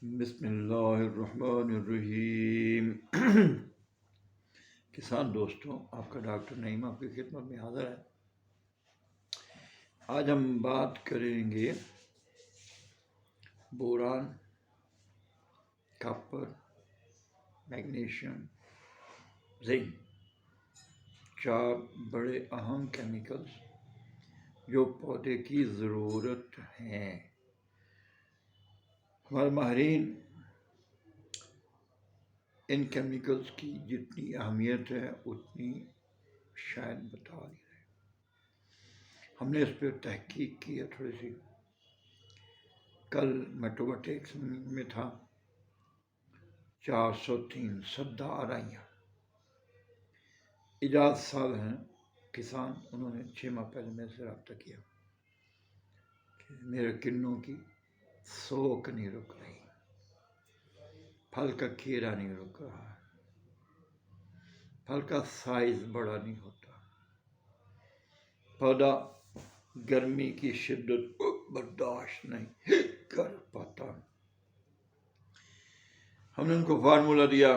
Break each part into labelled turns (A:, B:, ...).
A: بسم اللہ الرحمن الرحیم۔ کسان دوستوں، آپ کا ڈاکٹر نعیم آپ کی خدمت میں حاضر ہے۔ آج ہم بات کریں گے بوران، کاپر، میگنیشیم، زنک، چار بڑے اہم کیمیکلز جو پودے کی ضرورت ہیں۔ ہمارے ماہرین ان کیمیکلز کی جتنی اہمیت ہے اتنی شاید بتا نہیں رہے۔ ہم نے اس پہ تحقیق کی ہے تھوڑی سی۔ کل میٹوباٹیکس میں تھا 403 سدہ آرائیاں۔ اجاز صاحب ہیں کسان، انہوں نے 6 ماہ پہلے میرے سے رابطہ کیا کہ میرے کنوں کی سوک نہیں رک رہی، پھل کا کھیرا نہیں رک رہا، پھل کا سائز بڑا نہیں ہوتا، پودا گرمی کی شدت برداشت نہیں کر پاتا۔ ہم نے ان کو فارمولہ دیا،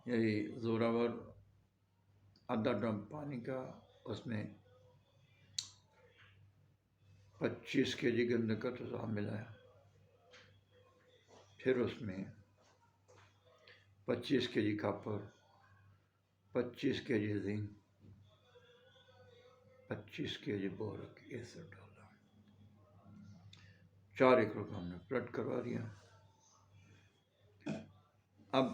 A: یہی زوراور آدھا ڈرم پانی کا، اس میں 25 kg گندم کا تیزاب ملایا، پھر اس میں 25 kg copper, 25 kg zinc, 25 kg بورک acid ڈالا۔ 4 ایکڑ کا ہم نے پلاٹ کروا دیا۔ اب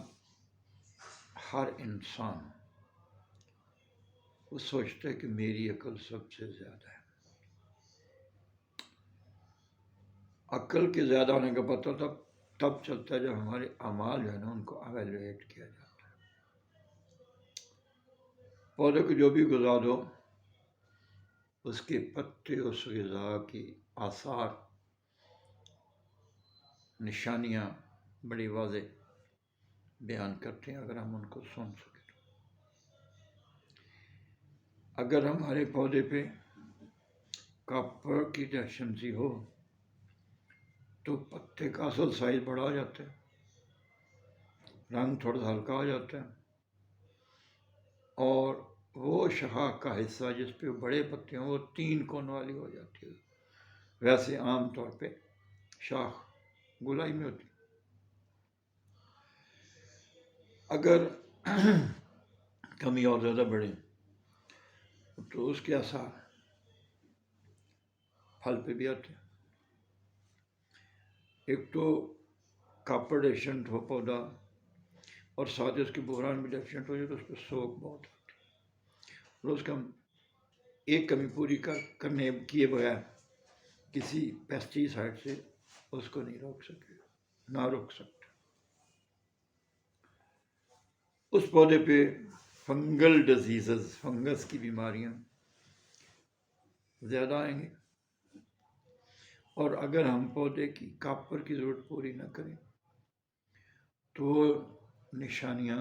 A: ہر انسان وہ سوچتا ہے کہ میری عقل سب سے زیادہ ہے۔ عقل کے زیادہ ہونے کا پتہ تب چلتا ہے جب ہمارے اعمال جو ہے نا ان کو ایویلویٹ کیا جاتا ہے۔ پودے کو جو بھی غذا دو، اس کے پتے اس غذا کی آثار، نشانیاں بڑی واضح بیان کرتے ہیں اگر ہم ان کو سن سکیں تو۔ اگر ہمارے پودے پہ کاپر کی ڈیفیشنسی ہو تو پتے کا اصل سائز بڑا ہو جاتا ہے، رنگ تھوڑا سا ہلکا ہو جاتا ہے، اور وہ شاخ کا حصہ جس پہ بڑے پتے ہوں وہ 3 کون والی ہو جاتی ہے۔ ویسے عام طور پہ شاخ گولائی میں ہوتی۔ اگر کمی اور زیادہ بڑھے تو اس کے اثر پھل پہ بھی آتے ہیں۔ ایک تو کاپر ڈیفیشنٹ ہو پودا، اور ساتھ اس کے بوران بھی ڈیفیشنٹ ہو جائے تو اس پہ سوک بہت ہوتی ہے، اور اس کا ہم ایک کمی پوری کرنے کیے بغیر کسی پیسٹی سائڈ سے اس کو نہیں روک سکے، نہ روک سکتے۔ اس پودے پہ فنگل ڈیزیزز، فنگس کی بیماریاں زیادہ آئیں گے، اور اگر ہم پودے کی کاپر کی ضرورت پوری نہ کریں تو نشانیاں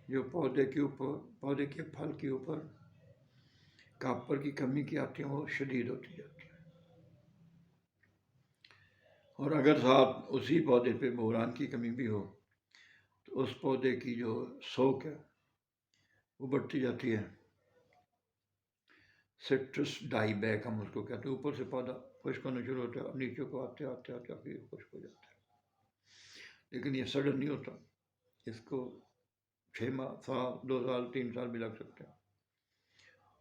A: جو پودے کے پھل کے اوپر کاپر کی کمی کی آتی ہیں وہ شدید ہوتی جاتی ہیں، اور اگر ساتھ اسی پودے پہ بوران کی کمی بھی ہو تو اس پودے کی جو سوک ہے وہ بڑھتی جاتی ہے۔ سٹرس ڈائی بیک ہم اس کو کہتے ہیں۔ اوپر سے پودا خشک ہونا شروع ہوتا ہے، نیچے کو آتے پھر خشک ہو جاتا ہے، لیکن یہ سڈن نہیں ہوتا، اس کو 6 ماہ، سال، 2 سال، 3 سال بھی لگ سکتے ہیں۔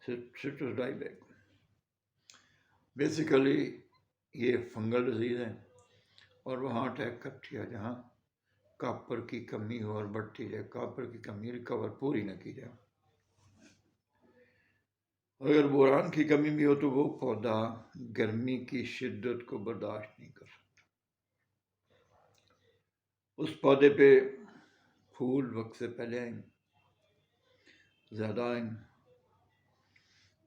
A: سٹرس ڈائی بیک بیسیکلی یہ فنگل ڈیزیز ہے، اور وہاں اٹیک کرتی ہے جہاں کاپر کی کمی ہو اور بڑھتی جائے، کاپر کی کمی ریکور پوری نہ کی جائے۔ اگر بوران کی کمی بھی ہو تو وہ پودا گرمی کی شدت کو برداشت نہیں کر سکتا۔ اس پودے پہ پھول وقت سے پہلے آئیں، زیادہ آئیں،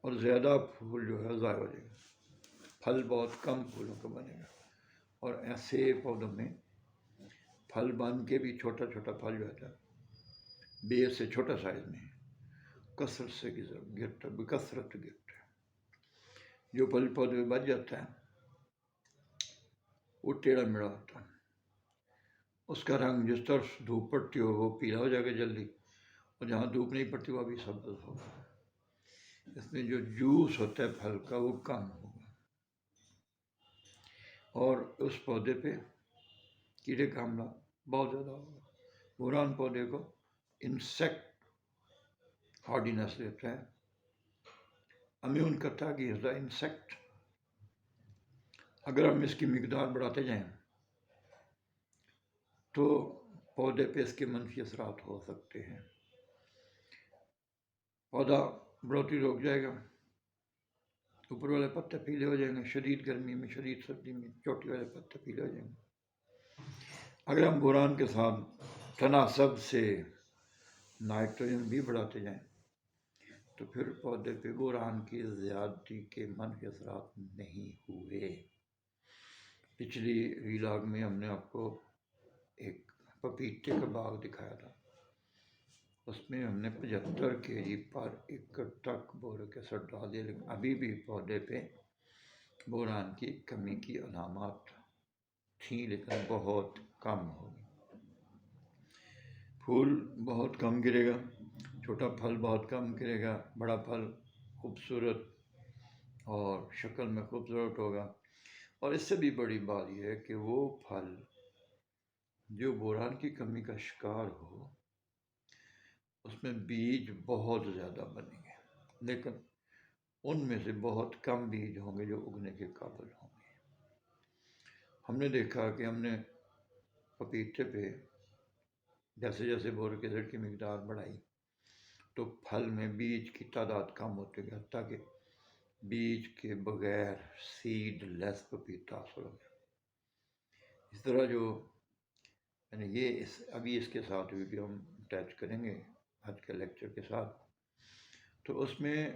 A: اور زیادہ پھول جو ہے ضائع ہو جائے گا، پھل بہت کم پھولوں کا بنے گا، اور ایسے پودوں میں پھل بن کے بھی چھوٹا چھوٹا پھل جو ہے بیس سے چھوٹا سائز میں کثرت سے گرتا ہے، بکثرت گرتا ہے۔ جو پھل پودے میں بچ جاتا ہے وہ ٹیڑھا میڑھا ہوتا ہے، اس کا رنگ جس طرف دھوپ پڑتی ہو وہ پیلا ہو جائے گا جلدی، اور جہاں دھوپ نہیں پڑتی وہ ابھی سبز ہوگا۔ اس میں جو جوس ہوتا ہے پھل کا وہ کم ہوگا، اور اس پودے پہ کیڑے کا حملہ بہت زیادہ ہوگا۔ بوران پودے کو انسیکٹ ہارڈینس دیتا ہے، امیون کرتا ہے کہ از دا انسیکٹ۔ اگر ہم اس کی مقدار بڑھاتے جائیں تو پودے پہ اس کے منفی اثرات ہو سکتے ہیں۔ پودا بڑھوتری رک جائے گا، اوپر والے پتے پیلے ہو جائیں گے، شدید گرمی میں شدید سردی میں چوٹی والے پتے پیلے ہو جائیں گے۔ اگر ہم بوران کے ساتھ تناسب سے نائٹروجن بھی بڑھاتے جائیں تو پھر پودے پہ بوران کی زیادتی کے منفی اثرات نہیں ہوئے۔ پچھلی ویلاگ میں ہم نے آپ کو ایک پپیتے کا باغ دکھایا تھا، اس میں ہم نے 75 kg پر ایکڑ تک بورک ایسڈ ڈال دیا، لیکن ابھی بھی پودے پہ بوران کی کمی کی علامات تھیں، لیکن بہت کم ہوگی۔ پھول بہت کم گرے گا، چھوٹا پھل بہت کم گرے گا، بڑا پھل خوبصورت اور شکل میں خوبصورت ہوگا۔ اور اس سے بھی بڑی بات یہ ہے کہ وہ پھل جو بوران کی کمی کا شکار ہو اس میں بیج بہت زیادہ بنیں گے، لیکن ان میں سے بہت کم بیج ہوں گے جو اگنے کے قابل ہوں گے۔ ہم نے دیکھا کہ ہم نے پپیتے پہ جیسے جیسے بورک ایسڈ کی مقدار بڑھائی تو پھل میں بیج کی تعداد کم ہوتی گئی، حتیٰ کہ بیج کے بغیر سیڈ لیس پپیتا حاصل ہو گیا۔ اس طرح جو یعنی یہ ابھی اس کے ساتھ ویڈیو ہم اٹیچ کریں گے آج کے لیکچر کے ساتھ، تو اس میں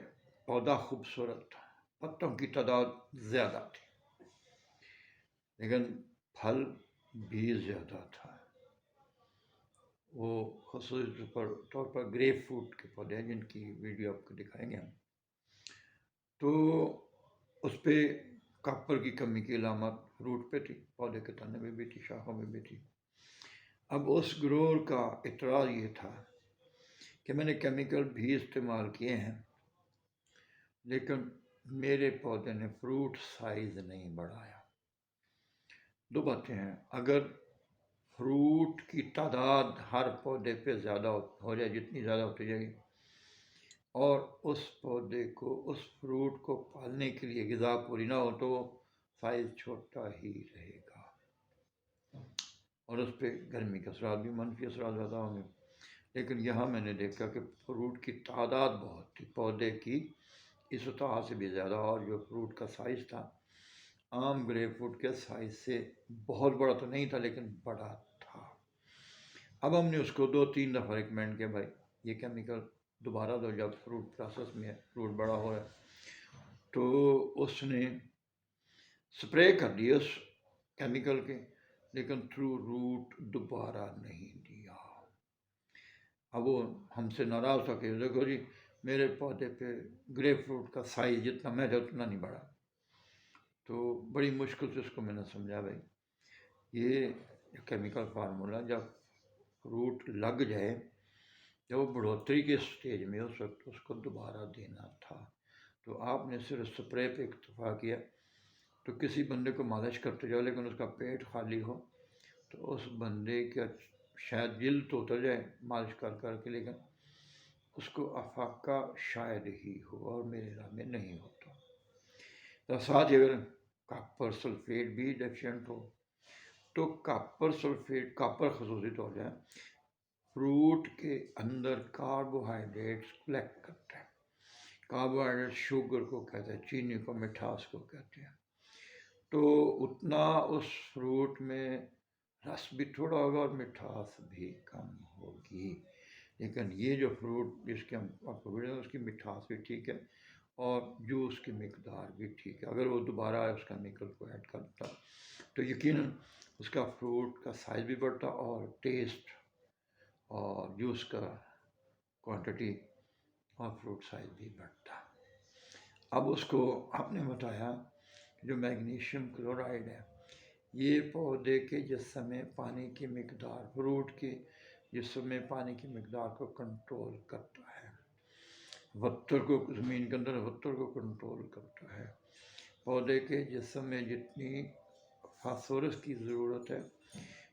A: پودا خوبصورت تھا، پتوں کی تعداد زیادہ تھی، لیکن پھل بھی زیادہ تھا۔ وہ خصوصی طور پر گریپ فروٹ کے پودے ہیں جن کی ویڈیو آپ کو دکھائیں گے ہم، تو اس پہ کاپر کی کمی کی علامت روٹ پہ تھی، پودے کے تنے میں بھی تھی، شاخوں میں بھی تھی۔ اب اس گرور کا اعتراض یہ تھا کہ میں نے کیمیکل بھی استعمال کیے ہیں لیکن میرے پودے نے فروٹ سائز نہیں بڑھایا۔ دو باتیں ہیں، اگر فروٹ کی تعداد ہر پودے پہ زیادہ ہو جائے، جتنی زیادہ ہوتی جائے گی، اور اس پودے کو اس فروٹ کو پالنے کے لیے غذا پوری نہ ہو تو وہ سائز چھوٹا ہی رہے گا، اور اس پہ گرمی کے اثرات بھی منفی اثرات زیادہ ہوں گے۔ لیکن یہاں میں نے دیکھا کہ فروٹ کی تعداد بہت تھی، پودے کی استطاع سے بھی زیادہ، اور جو فروٹ کا سائز تھا عام گریپ فروٹ کے سائز سے بہت بڑا تو نہیں تھا لیکن بڑا تھا۔ اب ہم نے اس کو 2-3 دفعہ ریکمینڈ کیا، بھائی یہ کیمیکل دوبارہ دو، جب فروٹ پروسیس میں فروٹ بڑا ہو رہا ہے۔ تو اس نے سپرے کر دیا اس کیمیکل کے، لیکن تھرو روٹ دوبارہ نہیں دیا۔ اب وہ ہم سے ناراض تھا کہ دیکھو جی میرے پودے پہ گریپ فروٹ کا سائز جتنا میں تھا اتنا نہیں بڑھا۔ تو بڑی مشکل سے اس کو میں نے سمجھا، بھائی یہ کیمیکل فارمولا جب فروٹ لگ جائے، جب وہ بڑھوتری کے سٹیج میں اس وقت اس کو دوبارہ دینا تھا۔ تو آپ نے صرف سپرے پہ اکتفا کیا، تو کسی بندے کو مالش کرتے جاؤ لیکن اس کا پیٹ خالی ہو تو اس بندے کا شاید جلد تو اتر جائے مالش کر کر کے، لیکن اس کو افاقہ شاید ہی ہو، اور میرے راہ میں نہیں ہوتا۔ تو ساتھ ہی اگر کاپر سلفیٹ بھی ڈیفیشینٹ ہو تو کاپر سلفیٹ، کاپر خصوصی طور پر فروٹ کے اندر کاربوہائیڈریٹس کلیکٹ کرتا ہے۔ کاربوہائیڈریٹ شوگر کو کہتے ہیں، چینی کو، مٹھاس کو کہتے ہیں۔ تو اتنا اس فروٹ میں رس بھی تھوڑا ہوگا اور مٹھاس بھی کم ہوگی، لیکن یہ جو فروٹ جس کے ہم آپ کو ویڈیو اس کی مٹھاس بھی ٹھیک ہے اور جوس کی مقدار بھی ٹھیک ہے۔ اگر وہ دوبارہ اس کیمیکل کو ایڈ کرتا تو یقیناً اس کا فروٹ کا سائز بھی بڑھتا اور ٹیسٹ اور جوس کا کوانٹٹی اور فروٹ سائز بھی بڑھتا۔ اب اس کو آپ نے بتایا کہ جو میگنیشیم کلورائڈ ہے یہ پودے کے جسم میں پانی کی مقدار، فروٹ کے جسم میں پانی کی مقدار کو کنٹرول کرتا ہے، وتر کو، زمین کے اندر وتر کو کنٹرول کرتا ہے۔ پودے کے جسم میں جتنی فاسفورس کی ضرورت ہے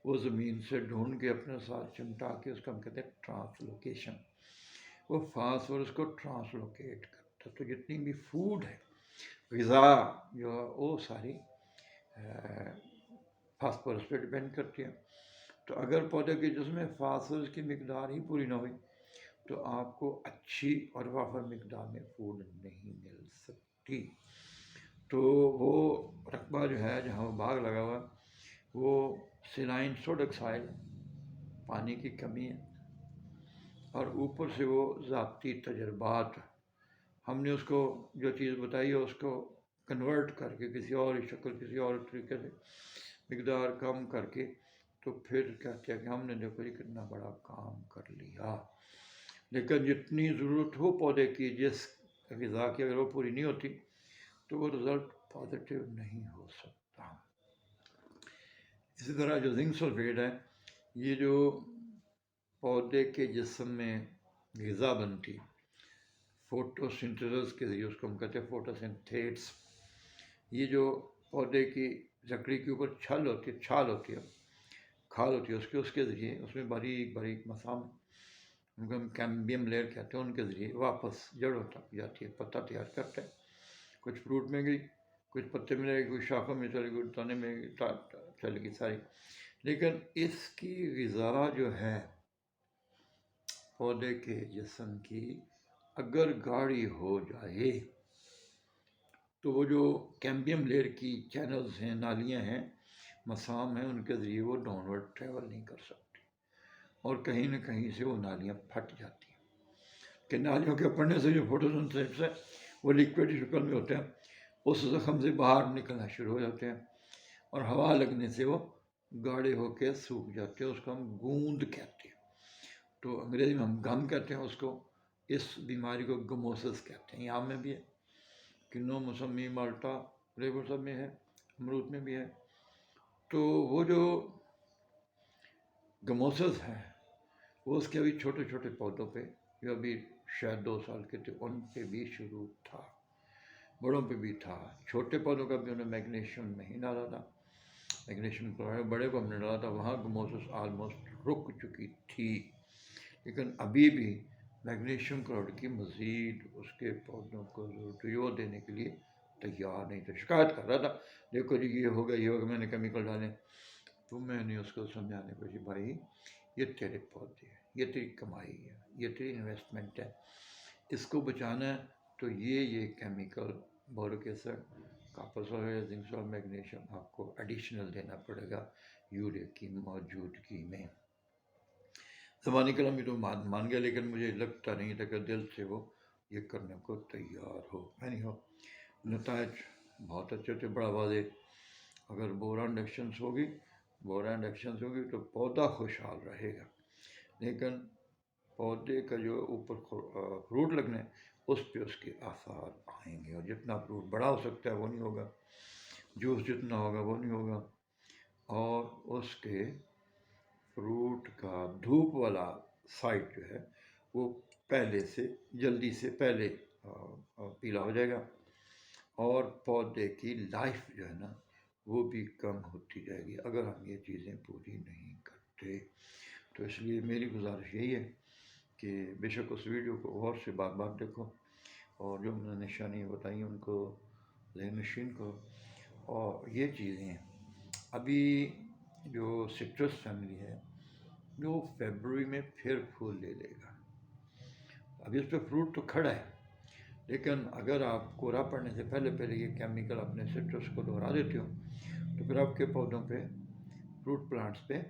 A: وہ زمین سے ڈھونڈ کے اپنے ساتھ چمٹا کے، اس کا ہم کہتے ہیں ٹرانسلوکیشن، وہ فاسفورس کو ٹرانسلوکیٹ کرتا ہے۔ تو جتنی بھی فوڈ ہے، غذا جو ہے، وہ ساری فاسفورس پہ ڈپینڈ کرتی ہے۔ تو اگر پودے کے جسم میں فاسفورس کی مقدار ہی پوری نہ ہوئی تو آپ کو اچھی اور وافر مقدار میں فوڈ نہیں مل سکتی۔ تو وہ رقبہ جو ہے جہاں وہ باغ لگا ہوا وہ سیلائن سوڈک سائل، پانی کی کمی ہے، اور اوپر سے وہ ذاتی تجربات، ہم نے اس کو جو چیز بتائی ہے اس کو کنورٹ کر کے کسی اور شکل، کسی اور طریقے سے مقدار کم کر کے، تو پھر کہتے ہیں کہ ہم نے دیکھو جی کتنا بڑا کام کر لیا۔ لیکن جتنی ضرورت ہو پودے کی، جس غذا کی، اگر وہ پوری نہیں ہوتی تو وہ رزلٹ پازیٹیو نہیں ہو سکتا۔ اسی طرح جو زنک سلفیٹ ہے، یہ جو پودے کے جسم میں غذا بنتی فوٹو سنتھیسس کے ذریعے، اس کو ہم کہتے ہیں فوٹو سنتھیٹس، یہ جو پودے کی لکڑی کے اوپر چھال ہوتی ہے، کھال ہوتی ہے اس کے ذریعے، اس میں باریک باریک مسام، ان کو ہم کیمبیم لیئر کہتے ہیں، ان کے ذریعے واپس جڑوں تک جاتی ہے، پتا تیار کرتا ہے۔ کچھ فروٹ میں گئی، کچھ پتے میں رہے گی، کچھ شاخوں میں چلے گئی، تانے میں چلے گی ساری۔ لیکن اس کی غذا جو ہے پودے کے جسم کی، اگر گاڑی ہو جائے تو وہ جو کیمبیم لیئر کی چینلز ہیں، نالیاں ہیں، مسام ہیں، ان کے ذریعے وہ ڈاؤن ورڈ ٹریول نہیں کر سکتی، اور کہیں نہ کہیں سے وہ نالیاں پھٹ جاتی ہیں کہ نالیوں کے پڑنے سے جو فوٹوسنتھیسس ہے وہ لیکوڈ شکل میں ہوتے ہیں، اس زخم سے باہر نکلنا شروع ہو جاتے ہیں، اور ہوا لگنے سے وہ گاڑے ہو کے سوکھ جاتے ہیں، اس کو ہم گوند کہتے ہیں۔ تو انگریزی میں ہم گم کہتے ہیں اس کو، اس بیماری کو گموسس کہتے ہیں۔ یہاں میں بھی ہے، کنو، موسمی، مالٹا، ریبر سب میں ہے، امرود میں بھی ہے۔ تو وہ جو گموسس ہے وہ اس کے ابھی چھوٹے چھوٹے پودوں پہ، جو ابھی شاید 2 سال کے تھے، ان پہ بھی شروع تھا، بڑوں پہ بھی تھا۔ چھوٹے پودوں کا بھی انہوں نے میگنیشیم نہیں ڈالا تھا، میگنیشیم کلورائڈ، بڑے کو ہم نے ڈالا تھا، وہاں گموسس آلموسٹ رک چکی تھی۔ لیکن ابھی بھی میگنیشیم کلورائڈ کی مزید اس کے پودوں کو ضرورت ہے، وہ دینے کے لیے تیار نہیں تھا، شکایت کر رہا تھا، دیکھو جی یہ ہوگا یہ ہوگا، میں نے کیمیکل ڈالے۔ تو میں نے اس کو سمجھانے کو، جی بھائی یہ تیرے پودے ہیں، یہ تیری کمائی ہے، یہ تیری انویسٹمنٹ ہے، اس کو بچانا ہے تو یہ chemical boric acid, copper sulphate, zinc sulphate, magnesium آپ کو ایڈیشنل دینا پڑے گا یوریا کی موجودگی میں۔ زبانی کلام بھی تو مان گیا، لیکن مجھے لگتا نہیں تھا کہ دل سے وہ یہ کرنے کو تیار ہو۔ نہیں ہو، نتائج بہت اچھے تھے، بڑا واضح۔ اگر بوران ڈیفیشنسی ہوگی تو پودا خوشحال رہے گا، لیکن پودے کا جو اوپر فروٹ لگنا ہے اس پہ اس کے آثار آئیں گے، اور جتنا فروٹ بڑا ہو سکتا ہے وہ نہیں ہوگا، جوس جتنا ہوگا وہ نہیں ہوگا، اور اس کے فروٹ کا دھوپ والا سائڈ جو ہے وہ پہلے سے جلدی سے پہلے پیلا ہو جائے گا، اور پودے کی لائف جو ہے نا وہ بھی کم ہوتی جائے گی اگر ہم یہ چیزیں پوری نہیں کرتے۔ تو اس لیے میری گزارش یہی ہے کہ بے شک اس ویڈیو کو غور سے بار بار دیکھو، اور جو میں نے نشانیاں بتائی ان کو ذہن نشین کرو۔ اور یہ چیزیں ابھی جو سٹرس فیملی ہے جو فیبروری میں پھر پھول لے لے گا، ابھی اس پہ فروٹ تو کھڑا ہے، لیکن اگر آپ کورا پڑنے سے پہلے یہ کیمیکل اپنے سٹرس کو دہرا دیتے ہو تو پھر آپ کے پودوں پہ، فروٹ پلانٹس پہ،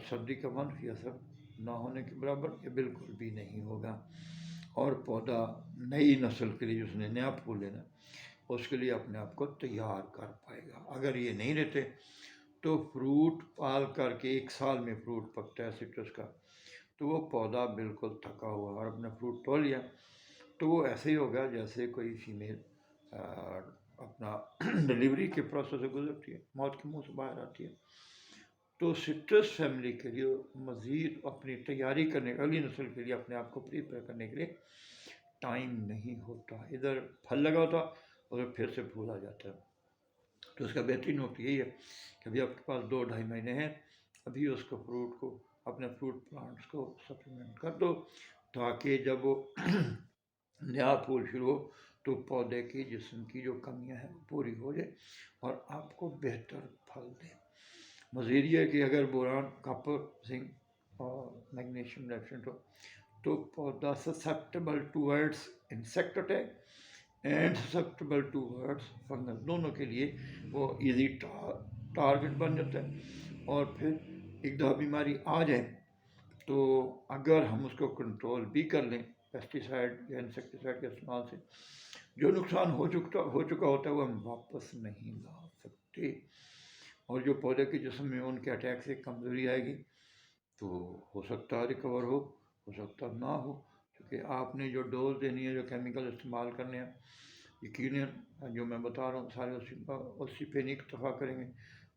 A: سردی کا منفی اثر نہ ہونے کے برابر یہ بالکل بھی نہیں ہوگا، اور پودا نئی نسل کے لیے جس نے نیا پھول لینا اس کے لیے اپنے آپ کو تیار کر پائے گا۔ اگر یہ نہیں رہتے تو فروٹ پال کر کے 1 سال میں فروٹ پکتا ہے سٹرس کا، تو وہ پودا بالکل تھکا ہوا اور اپنا فروٹ تو لیا تو وہ ایسے ہی ہوگا جیسے کوئی فیمیل اپنا ڈلیوری کے پروسیس سے گزرتی ہے، موت کے منہ سے باہر آتی ہے. تو سٹرس فیملی کے لیے مزید اپنی تیاری کرنے، اگلی نسل کے لیے اپنے آپ کو پریپیئر کرنے کے لیے ٹائم نہیں ہوتا. ادھر پھل لگا ہوتا اور پھر سے پھول آ جاتا ہے. تو اس کا بہترین وقت یہی ہے کہ ابھی آپ کے پاس 2-2.5 مہینے ہیں، ابھی اس کو فروٹ کو، اپنے فروٹ پلانٹس کو سپلیمنٹ کر دو، تاکہ جب وہ نیا پھول شروع ہو تو پودے کی جسم کی جو کمیاں ہیں پوری ہو جائے اور آپ کو بہتر پھل دے. مزید یہ ہے کہ اگر بوران، کاپر، زنک اور میگنیشیم ڈیفیشنٹ ہو تو پودا susceptible towards insect attack and susceptible towards fungus, دونوں کے لیے وہ ایزی ٹارگٹ بن جاتا ہے. اور پھر ایک دفعہ بیماری آ جائے تو اگر ہم اس کو کنٹرول بھی کر لیں پیسٹیسائڈ یا انسیکٹیسائڈ کے استعمال سے، جو نقصان ہو چکا ہوتا ہے وہ ہم واپس نہیں لا سکتے. اور جو پودے کے جسم میں ان کے اٹیک سے کمزوری آئے گی تو ہو سکتا ہے ریکور ہو سکتا نہ ہو، کیونکہ آپ نے جو ڈوز دینی ہے، جو کیمیکل استعمال کرنے ہیں، یقیناً جو میں بتا رہا ہوں سارے اسی پہ نہیں اکتفا کریں گے.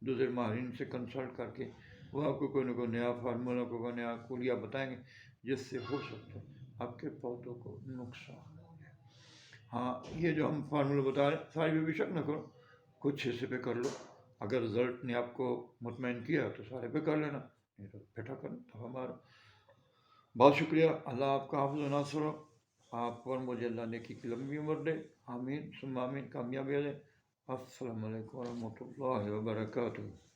A: دوسرے ماہرین سے کنسلٹ کر کے وہ آپ کو کوئی نہ کوئی نیا فارمولہ، کوئی نیا کولیا بتائیں گے جس سے ہو سکتا ہے آپ کے پودوں کو نقصان ہو جائے. ہاں، یہ جو ہم فارمولہ بتا رہے ہیں سارے پہ بے شک نہ کرو، کچھ حصے پہ کر لو. اگر رزلٹ نے آپ کو مطمئن کیا تو سارے پہ کر لینا، نہیں تو بیٹھا کرنا. تو ہمارا بہت شکریہ. اللہ آپ کا حافظ و ناصر ہو. آپ پر مجھے اللہ نیکی کی لمبی عمر دے. آمین ثم آمین. کامیابی دے. السلام علیکم ورحمۃ اللہ وبرکاتہ.